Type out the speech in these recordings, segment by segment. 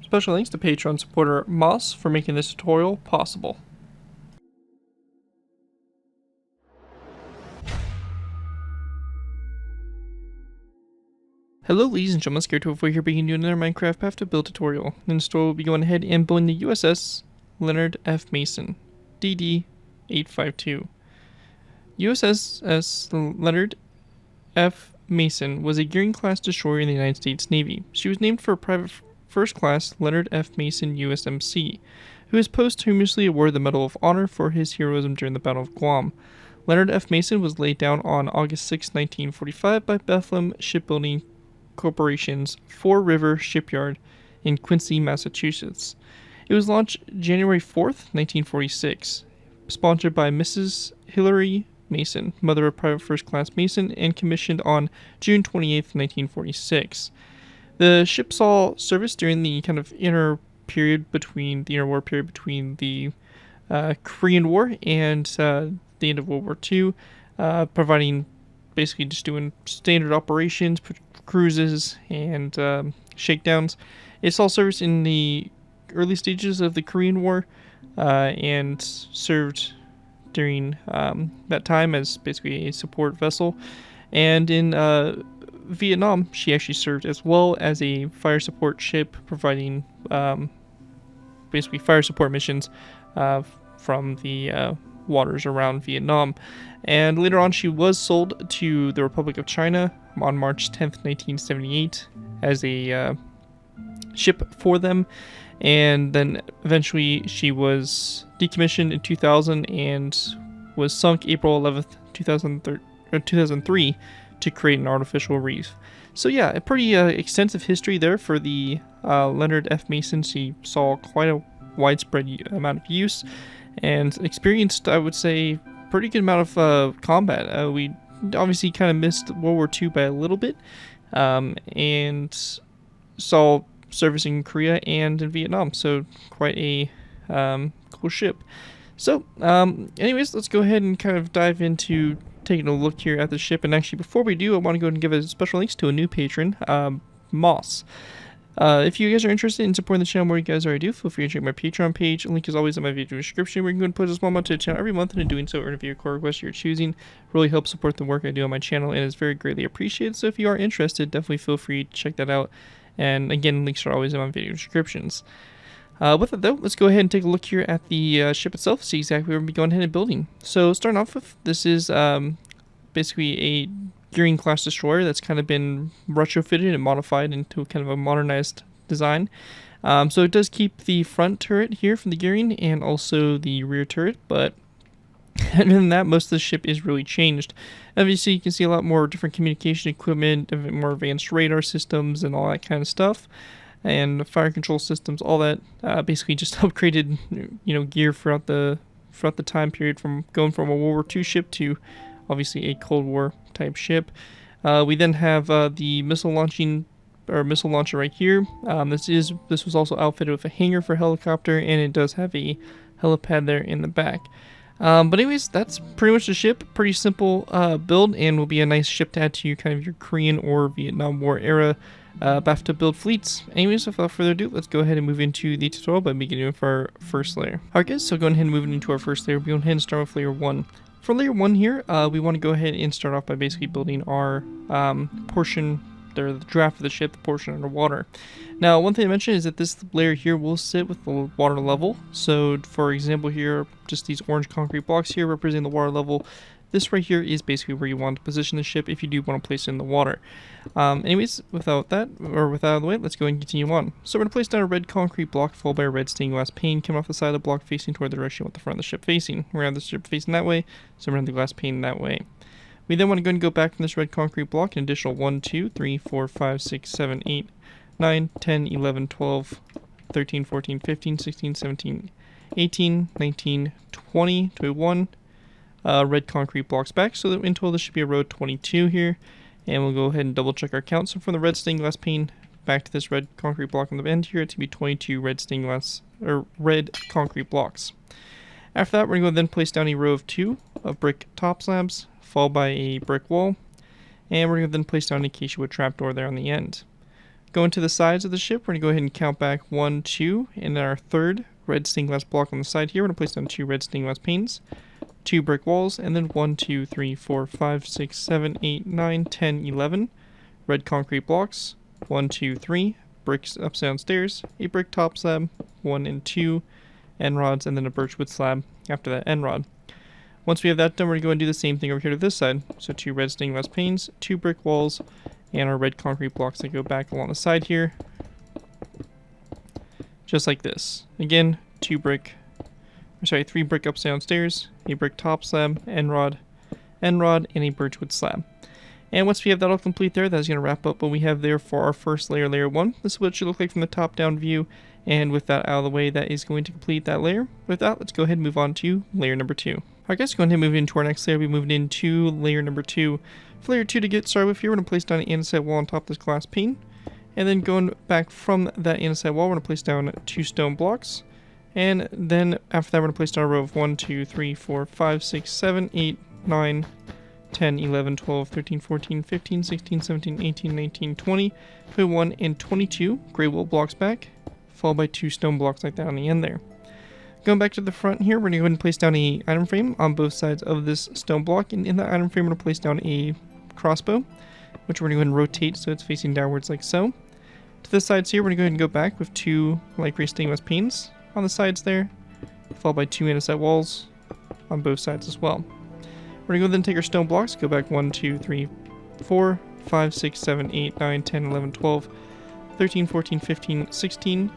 Special thanks to Patreon supporter Moss for making this tutorial possible. Hello ladies and gentlemen, Scared204 here bringing you another Minecraft Path to Build tutorial. In this tutorial we'll be going ahead and building the USS Leonard F. Mason, DD-852. USS Leonard F. Mason was a Gearing-class destroyer in the United States Navy. She was named for Private First Class Leonard F. Mason, USMC, who is posthumously awarded the Medal of Honor for his heroism during the Battle of Guam. Leonard F. Mason was laid down on August 6, 1945 by Bethlehem Shipbuilding Corporation's Fore River Shipyard in Quincy, Massachusetts. It was launched January 4th, 1946, sponsored by Mrs. Hilary Mason, mother of Private First Class Mason, and commissioned on June 28th, 1946. The ship saw service during the kind of interwar period between the Korean War and the end of World War II, providing basically just doing standard operations, cruises, and shakedowns. It saw service in the early stages of the Korean War and served during that time as basically a support vessel. And in Vietnam, she actually served as well as a fire support ship, providing basically fire support missions from the waters around Vietnam. And later on, she was sold to the Republic of China on March 10th, 1978 as a ship for them. And then eventually she was decommissioned in 2000 and was sunk April 11th, 2003 to create an artificial reef. So yeah, a pretty extensive history there for the Leonard F. Mason. She saw quite a widespread amount of use and experienced, I would say, pretty good amount of combat. We obviously kind of missed World War II by a little bit, and saw service in Korea and in Vietnam, so quite a cool ship. So anyways, let's go ahead and kind of dive into taking a look here at the ship. And actually, before we do, I want to go ahead and give a special thanks to a new patron, Moss. If you guys are interested in supporting the channel more you guys already do, feel free to check my Patreon page. Link is always in my video description, where you can go and put a small amount to the channel every month, and in doing so, earn a viewer core request you're choosing. Really helps support the work I do on my channel, and is very greatly appreciated. So if you are interested, definitely feel free to check that out. And again, links are always in my video descriptions. With that though, let's go ahead and take a look here at the ship itself, see exactly what we're going ahead and building. So starting off with, this is basically a Gearing class destroyer that's kind of been retrofitted and modified into kind of a modernized design. So it does keep the front turret here from the Gearing and also the rear turret, but other than that, most of the ship is really changed. Obviously, you can see a lot more different communication equipment, more advanced radar systems, and all that kind of stuff, and fire control systems. All that basically just upgraded, gear throughout the time period, from going from a World War II ship to obviously a Cold War type ship. We then have the missile launcher right here. This was also outfitted with a hangar for helicopter, and it does have a helipad there in the back. But anyways, that's pretty much the ship. Pretty simple build, and will be a nice ship to add to kind of your Korean or Vietnam War era BAFTA build fleets. Anyways, without further ado, let's go ahead and move into the tutorial by beginning with our first layer. Alright guys, so going ahead and moving into our first layer, we'll go ahead and start with layer 1. For layer 1 here, we want to go ahead and start off by basically building our portion, the draft of the ship, the portion underwater. Now, one thing I mentioned is that this layer here will sit with the water level. So, for example here, just these orange concrete blocks here representing the water level. This right here is basically where you want to position the ship if you do want to place it in the water. Anyways, without that, or with that out of the way, let's go and continue on. So we're going to place down a red concrete block followed by a red stained glass pane coming off the side of the block facing toward the direction you want the front of the ship facing. We're going to have the ship facing that way, so we're going to have the glass pane that way. We then want to go and go back from this red concrete block an additional 1, 2, 3, 4, 5, 6, 7, 8, 9, 10, 11, 12, 13, 14, 15, 16, 17, 18, 19, 20, 21 red concrete blocks back, so that in total this should be a row 22 here. And we'll go ahead and double check our count. So from the red stained glass pane back to this red concrete block on the end here, it's going to be 22 red stained glass, or red concrete blocks. After that, we're going to go then place down a row of 2 of brick top slabs, followed by a brick wall. And we're going to then place down an acacia wood trapdoor there on the end. Going to the sides of the ship, we're going to go ahead and count back 1, 2, and our third red stained glass block on the side here. We're going to place down 2 red stained glass panes, 2 brick walls, and then 1, 2, 3, 4, 5, 6, 7, 8, 9, 10, 11 red concrete blocks, 1, 2, 3 bricks up down stairs, a brick top slab, 1 and 2 end rods, and then a birchwood slab after that end rod. Once we have that done, we're going to go and do the same thing over here to this side. So 2 red stained glass panes, 2 brick walls, and our red concrete blocks that go back along the side here. Just like this. Again, 3 brick ups downstairs, a brick top slab, end rod, and a birchwood slab. And once we have that all complete there, that's going to wrap up what we have there for our first layer, layer 1. This is what it should look like from the top down view. And with that out of the way, that is going to complete that layer. With that, let's go ahead and move on to layer number 2. Alright guys, go ahead and move into our next layer. We moved into layer number 2. For layer 2 to get started with here, we're going to place down an andesite wall on top of this glass pane. And then going back from that andesite wall, we're going to place down 2 stone blocks. And then after that, we're going to place down a row of 1, 2, 3, 4, 5, 6, 7, 8, 9, 10, 11, 12, 13, 14, 15, 16, 17, 18, 19, 20, 21, and 22 gray wool blocks back, followed by 2 stone blocks like that on the end there. Going back to the front here, we're going to go ahead and place down an item frame on both sides of this stone block, and in that item frame, we're going to place down a crossbow, which we're going to go ahead and rotate so it's facing downwards like so. To the sides here, we're going to go ahead and go back with 2 light gray stained glass panes on the sides there, followed by 2 andesite walls on both sides as well. We're going to go then take our stone blocks, go back 1, 2, 3, 4, 5, 6, 7, 8, 9, 10, 11, 12, 13, 14, 15, 16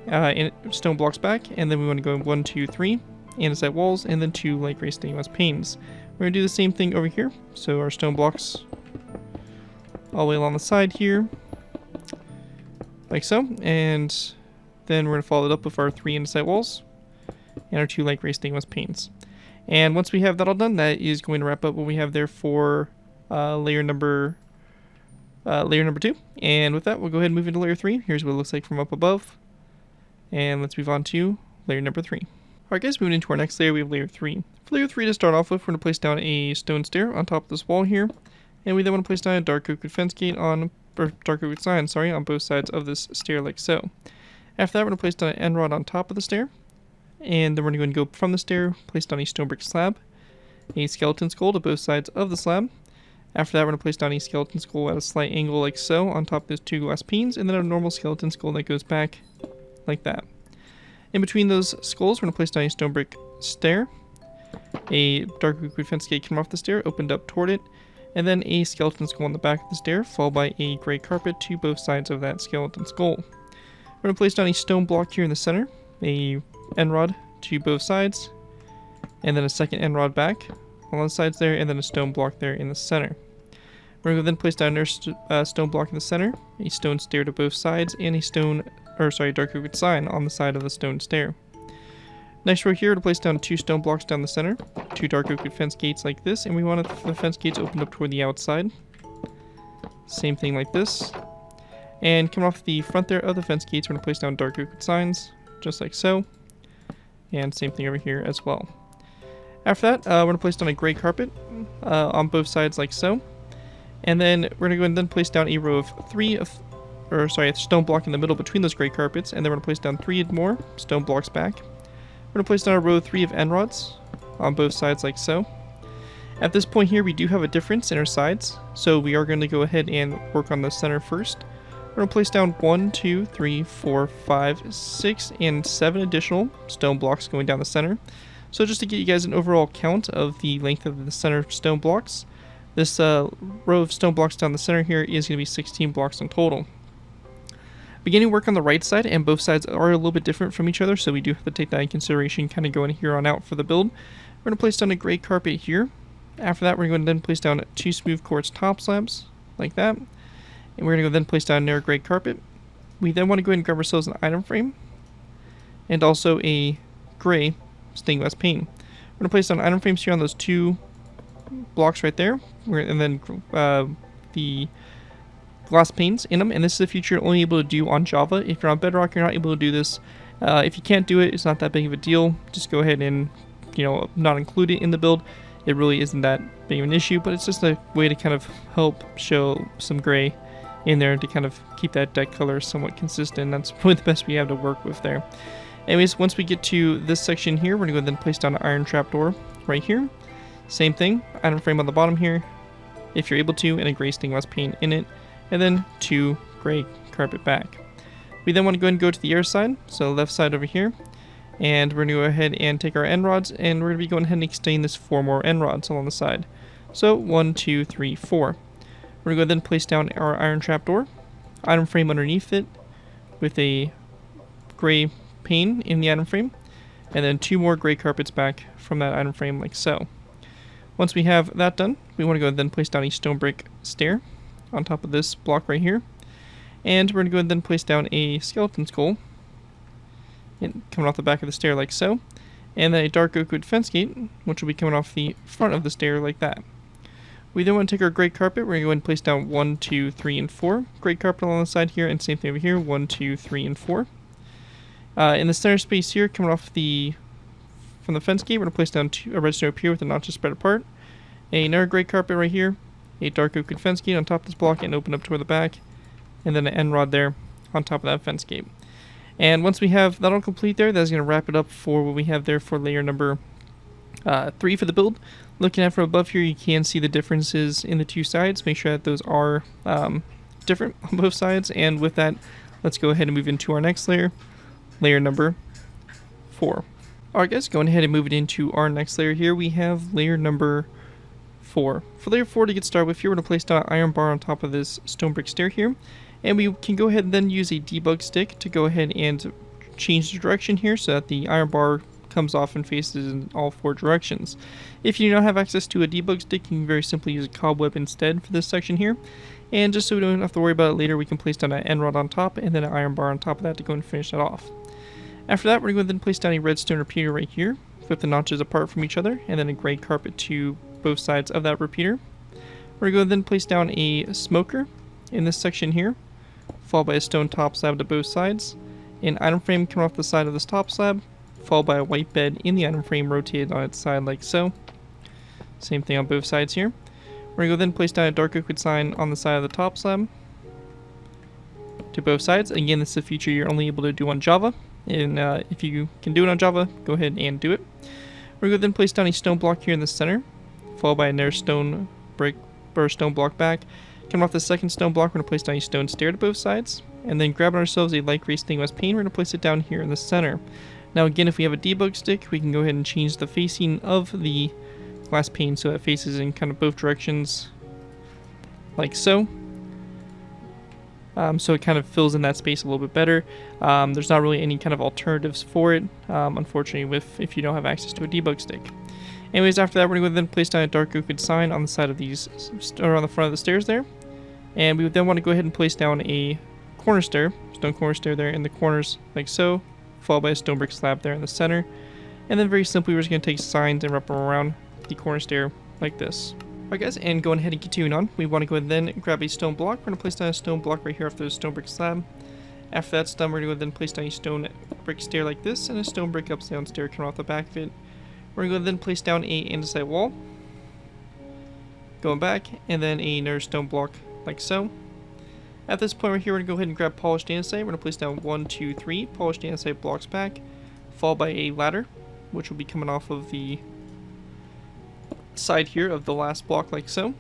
and stone blocks back, and then we want to go 1, 2, 3 andesite walls, and then 2 light gray stained glass panes. We're going to do the same thing over here, so our stone blocks all the way along the side here, like so, and then we're going to follow it up with our 3 andesite walls and our 2 light gray stained glass panes. And once we have that all done, that is going to wrap up what we have there for layer number 2. And with that, we'll go ahead and move into layer 3. Here's what it looks like from up above. And let's move on to layer number 3. Alright guys, moving into our next layer, we have layer 3. For layer 3 to start off with, we're going to place down a stone stair on top of this wall here. And we then want to place down a dark oak fence gate on both sides of this stair like so. After that, we're going to place down an end rod on top of the stair. And then we're going to go from the stair, place down a stone brick slab, a skeleton skull to both sides of the slab. After that, we're going to place down a skeleton skull at a slight angle like so on top of those 2 glass panes, and then a normal skeleton skull that goes back like that. In between those skulls, we're going to place down a stone brick stair, a dark oak fence gate coming off the stair, opened up toward it, and then a skeleton skull on the back of the stair, followed by a gray carpet to both sides of that skeleton skull. We're going to place down a stone block here in the center, a end rod to both sides, and then a second end rod back along the sides there, and then a stone block there in the center. We're going to then place down another stone block in the center, a stone stair to both sides, and a dark oak sign on the side of the stone stair. Next row here, to place down 2 stone blocks down the center, 2 dark oak fence gates like this, and we want the fence gates opened up toward the outside. Same thing like this. And coming off the front there of the fence gates, we're going to place down dark oak signs, just like so. And same thing over here as well. After that, we're going to place down a gray carpet on both sides like so. And then we're going to go and then place down a row of a stone block in the middle between those gray carpets. And then we're going to place down 3 more stone blocks back. We're going to place down a row of 3 of end rods on both sides like so. At this point here, we do have a difference in our sides. So we are going to go ahead and work on the center first. We're going to place down 1, 2, 3, 4, 5, 6, and 7 additional stone blocks going down the center. So just to get you guys an overall count of the length of the center stone blocks, this row of stone blocks down the center here is going to be 16 blocks in total. Beginning work on the right side, and both sides are a little bit different from each other, so we do have to take that in consideration kind of going here on out for the build. We're going to place down a gray carpet here. After that, we're going to then place down 2 smooth quartz top slabs, like that. And we're going to go then place down another gray carpet. We then want to go ahead and grab ourselves an item frame, and also a gray stained glass pane. We're going to place down item frames here on those 2 blocks right there, and then the glass panes in them. And this is a feature you're only able to do on Java. If you're on Bedrock, you're not able to do this. If you can't do it, it's not that big of a deal. Just go ahead and not include it in the build. It really isn't that big of an issue, but it's just a way to kind of help show some gray in there to kind of keep that deck color somewhat consistent. That's probably the best we have to work with there. Anyways, once we get to this section here, we're going to go ahead and place down an iron trapdoor right here. Same thing, item frame on the bottom here, if you're able to, and a gray stained glass pane in it, and then 2 gray carpet back. We then want to go ahead and go to the air side, so left side over here, and we're going to go ahead and take our end rods, and we're going to be going ahead and extending this 4 more end rods along the side. So 1, 2, 3, 4. We're going to go ahead and place down our iron trapdoor, item frame underneath it, with a gray pane in the item frame, and then 2 more gray carpets back from that item frame like so. Once we have that done, we want to go ahead and then place down a stone brick stair on top of this block right here. And we're going to go ahead and then place down a skeleton skull coming off the back of the stair like so. And then a dark oak wood fence gate, which will be coming off the front of the stair like that. We then want to take our gray carpet. We're going to go ahead and place down 1, 2, 3, and 4. Gray carpet along the side here, and same thing over here, 1, 2, 3, and 4. In the center space here, coming off from the fence gate, we're going to place down a redstone up here with the notches spread apart. Another gray carpet right here, a dark oak wood fence gate on top of this block and open up toward the back, and then an end rod there on top of that fence gate. And once we have that all complete there, that's going to wrap it up for what we have there for layer number 3 for the build. Looking at from above here, you can see the differences in the 2 sides. Make sure that those are different on both sides. And with that, let's go ahead and move into our next layer, layer number 4. Alright guys, going ahead and moving into our next layer here, we have layer number 4. For layer 4 to get started with here, we're going to place down an iron bar on top of this stone brick stair here. And we can go ahead and then use a debug stick to go ahead and change the direction here so that the iron bar comes off and faces in all 4 directions. If you do not have access to a debug stick, you can very simply use a cobweb instead for this section here. And just so we don't have to worry about it later, we can place down an end rod on top and then an iron bar on top of that to go and finish that off. After that, we're going to then place down a redstone repeater right here, flip the notches apart from each other, and then a gray carpet to both sides of that repeater. We're going to then place down a smoker in this section here, followed by a stone top slab to both sides, an item frame coming off the side of this top slab, followed by a white bed in the item frame rotated on its side like so. Same thing on both sides here. We're going to then place down a dark oak wood sign on the side of the top slab to both sides. Again, this is a feature you're only able to do on Java, and if you can do it on Java, go ahead and do it. We're going to then place down a stone block here in the center, followed by another stone brick or stone block back. Coming off the second stone block, we're going to place down a stone stair to both sides, and then grabbing ourselves a light gray stained glass pane, we're going to place it down here in the center. Now again, if we have a debug stick, we can go ahead and change the facing of the glass pane so it faces in kind of both directions like so. So it kind of fills in that space a little bit better. There's not really any kind of alternatives for it, unfortunately, if you don't have access to a debug stick. Anyways, after that, we're going to then place down a dark oak wood sign on the side of these, or on the front of the stairs there. And we would then want to go ahead and place down a corner stair, stone corner stair there in the corners like so, followed by a stone brick slab there in the center. And then very simply, we're just going to take signs and wrap them around the corner stair like this. Alright guys, and going ahead and continuing on, we want to go ahead and then grab a stone block. We're going to place down a stone block right here after the stone brick slab. After that's done, we're going to go ahead and then place down a stone brick stair like this, and a stone brick up down stair coming off the back of it. We're going to go ahead and then place down a andesite wall, going back, and then another stone block like so. At this point right here, we're going to go ahead and grab polished andesite. We're going to place down 1, 2, 3 polished andesite blocks back, followed by a ladder, which will be coming off of the side here of the last block like so.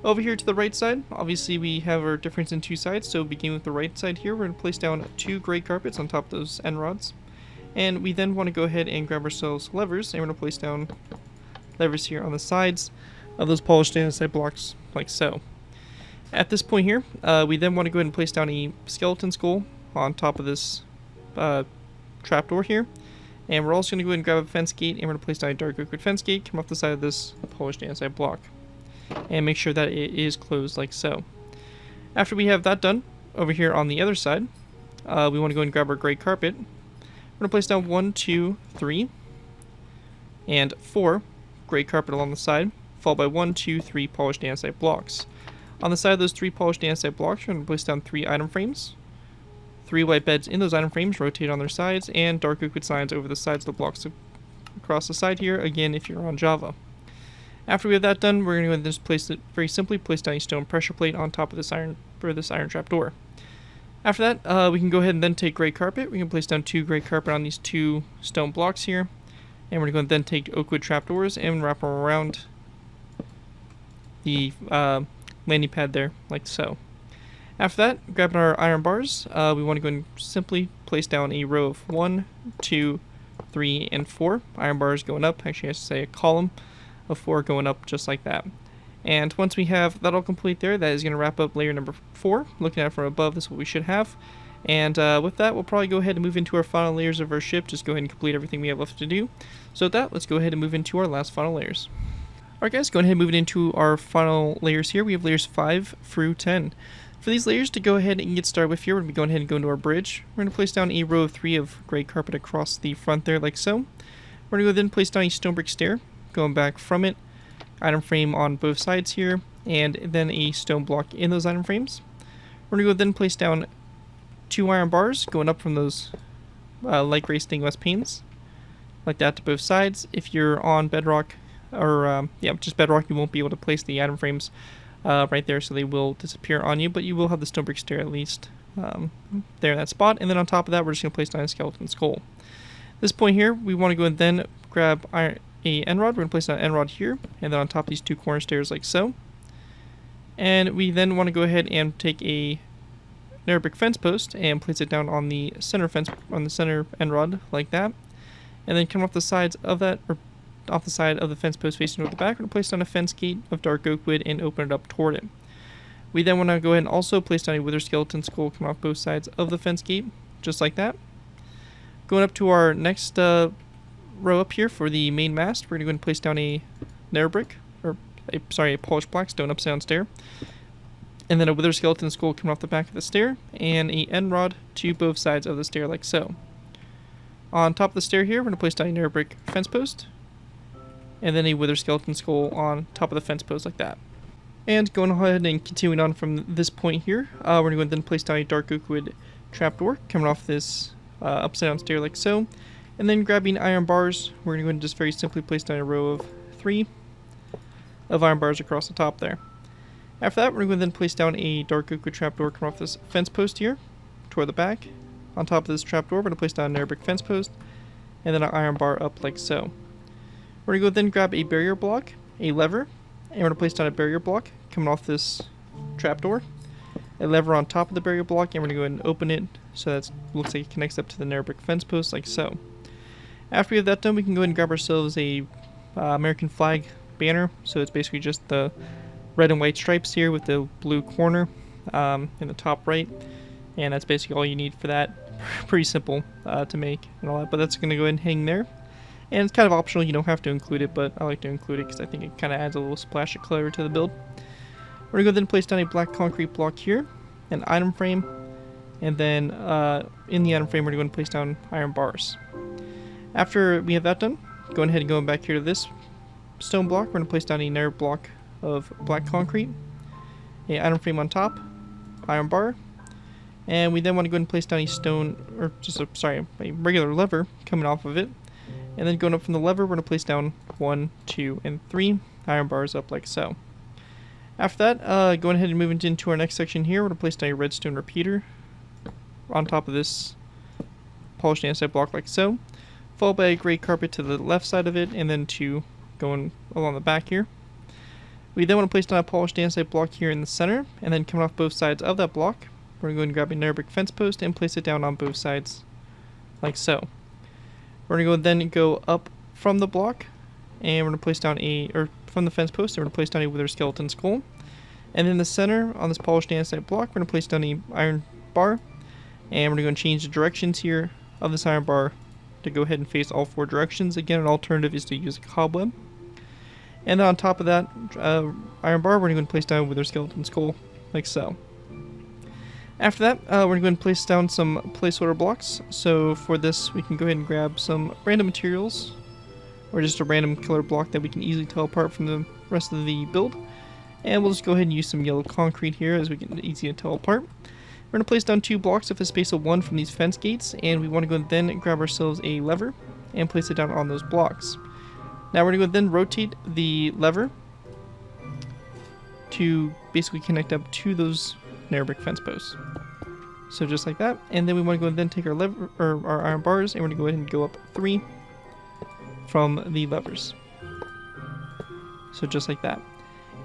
Over here to the right side, obviously we have our difference in 2 sides, so beginning with the right side here, we're going to place down 2 gray carpets on top of those end rods. And we then want to go ahead and grab ourselves levers, and we're going to place down levers here on the sides of those polished andesite blocks like so. At this point here, we then want to go ahead and place down a skeleton skull on top of this trapdoor here. And we're also going to go ahead and grab a fence gate, and we're going to place down a dark oak wood fence gate, come off the side of this polished andesite block. And make sure that it is closed like so. After we have that done, over here on the other side, we want to go ahead and grab our gray carpet. We're going to place down 1, 2, 3, and 4 gray carpet along the side, followed by 1, 2, 3 polished andesite blocks. On the side of those 3 polished andesite blocks, we're going to place down 3 item frames, 3 white beds in those item frames, rotate on their sides, and dark oak wood signs over the sides of the blocks across the side here, again if you're on Java. After we have that done, we're going to just place it very simply, place down a stone pressure plate on top of this iron for this iron trap door. After that, we can go ahead and then take gray carpet. We can place down 2 gray carpet on these 2 stone blocks here. And we're going to then take oak wood trapdoors and wrap them around the landing pad there, like so. After that, grabbing our iron bars, we want to go and simply place down a row of 1, 2, 3, and 4 iron bars going up. Actually, I should say a column of 4 going up just like that. And once we have that all complete there, that is going to wrap up layer number 4. Looking at it from above, this is what we should have. And with that, we'll probably go ahead and move into our final layers of our ship. Just go ahead and complete everything we have left to do. So with that, let's go ahead and move into our last final layers. Alright guys, going ahead and moving into our final layers here. We have layers 5 through 10. For these layers to go ahead and get started with here, we're going to be going ahead and go into our bridge. We're going to place down a row of 3 of gray carpet across the front there, like so. We're going to go then place down a stone brick stair, going back from it, item frame on both sides here, and then a stone block in those item frames. We're going to go then place down 2 iron bars going up from those light gray stained glass panes, like that to both sides. If you're on bedrock, or just bedrock, you won't be able to place the item frames right there, so they will disappear on you, but you will have the stone brick stair at least there in that spot. And then on top of that, we're just going to place down a skeleton skull. At this point here, we want to go and then grab a end rod. We're going to place down an end rod here, and then on top of these 2 corner stairs like so. And we then want to go ahead and take a narrow brick fence post and place it down on the center fence, on the center end rod like that. And then come off the sides of that, or off the side of the fence post facing toward the back, we're going to place down a fence gate of dark oak wood and open it up toward it. We then want to go ahead and also place down a wither skeleton skull coming off both sides of the fence gate, just like that. Going up to our next row up here for the main mast, we're going to go ahead and place down a narrow brick, or a polished black stone upside down stair. And then a wither skeleton skull coming off the back of the stair, and a end rod to both sides of the stair like so. On top of the stair here, we're going to place down a narrow brick fence post, and then a wither skeleton skull on top of the fence post like that. And going ahead and continuing on from this point here, we're going to go and then place down a dark oak wood trapdoor coming off this upside down stair like so. And then grabbing iron bars, we're going to go and just very simply place down a row of 3 of iron bars across the top there. After that, we're going to then place down a dark oak wood trapdoor coming off this fence post here toward the back. On top of this trapdoor, we're going to place down a narrow brick fence post, and then an iron bar up like so. We're going to go then grab a barrier block, a lever, and we're going to place down a barrier block coming off this trapdoor, a lever on top of the barrier block, and we're going to go ahead and open it so that it looks like it connects up to the narrow brick fence post like so. After we have that done, we can go ahead and grab ourselves a American flag banner. So it's basically just the red and white stripes here with the blue corner in the top right, and that's basically all you need for that. Pretty simple to make and all that, but that's going to go ahead and hang there. And it's kind of optional, you don't have to include it, but I like to include it because I think it kind of adds a little splash of color to the build. We're going to go then place down a black concrete block here, an item frame, and then in the item frame we're going to place down iron bars. After we have that done, going ahead and going back here to this stone block, we're going to place down a narrow block of black concrete, a item frame on top, iron bar, and we then want to go ahead and place down a stone, or just a regular lever coming off of it. And then going up from the lever, we're going to place down 1, 2, and 3 iron bars up like so. After that, going ahead and moving into our next section here, we're going to place down a redstone repeater on top of this polished andesite block like so, followed by a gray carpet to the left side of it, and then 2 going along the back here. We then want to place down a polished andesite block here in the center, and then coming off both sides of that block, we're going to go and grab a narrow brick fence post and place it down on both sides like so. We're going to then go up from the block, and we're going to place down from the fence post, and we're going to place down a wither skeleton skull. And in the center, on this polished andesite block, we're going to place down a iron bar, and we're going to change the directions here of this iron bar to go ahead and face all 4 directions. Again, an alternative is to use a cobweb. And then on top of that iron bar, we're going to place down a wither skeleton skull, like so. After that, we're going to place down some placeholder blocks. So for this, we can go ahead and grab some random materials, or just a random killer block that we can easily tell apart from the rest of the build. And we'll just go ahead and use some yellow concrete here as we can easy to tell apart. We're going to place down 2 blocks with a space of 1 from these fence gates, and we want to go and then grab ourselves a lever and place it down on those blocks. Now we're going to go then rotate the lever to basically connect up to those narrow brick fence posts. So just like that, and then we want to go and then take our lever or our iron bars, and we're going to go ahead and go up 3 from the levers. So just like that.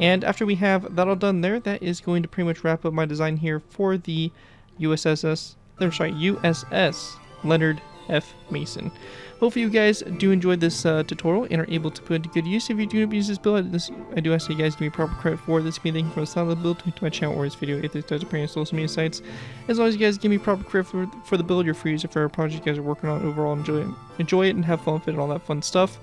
And after we have that all done there, that is going to pretty much wrap up my design here for the USS Leonard F. Mason. Hopefully you guys do enjoy this tutorial and are able to put it to good use. If you do use this build, I do ask you guys to give me proper credit for this. Thank you for the style of the build, to my channel or this video if this does appear on social media sites. As long as you guys give me proper credit for the build, your free user for a project you guys are working on overall, enjoy it and have fun with it and all that fun stuff.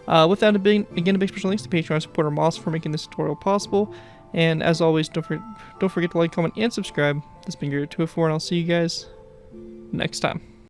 With that, again, a big special thanks to Patreon supporter Moss for making this tutorial possible. And as always, don't forget to like, comment, and subscribe. This has been Gear 204, and I'll see you guys next time.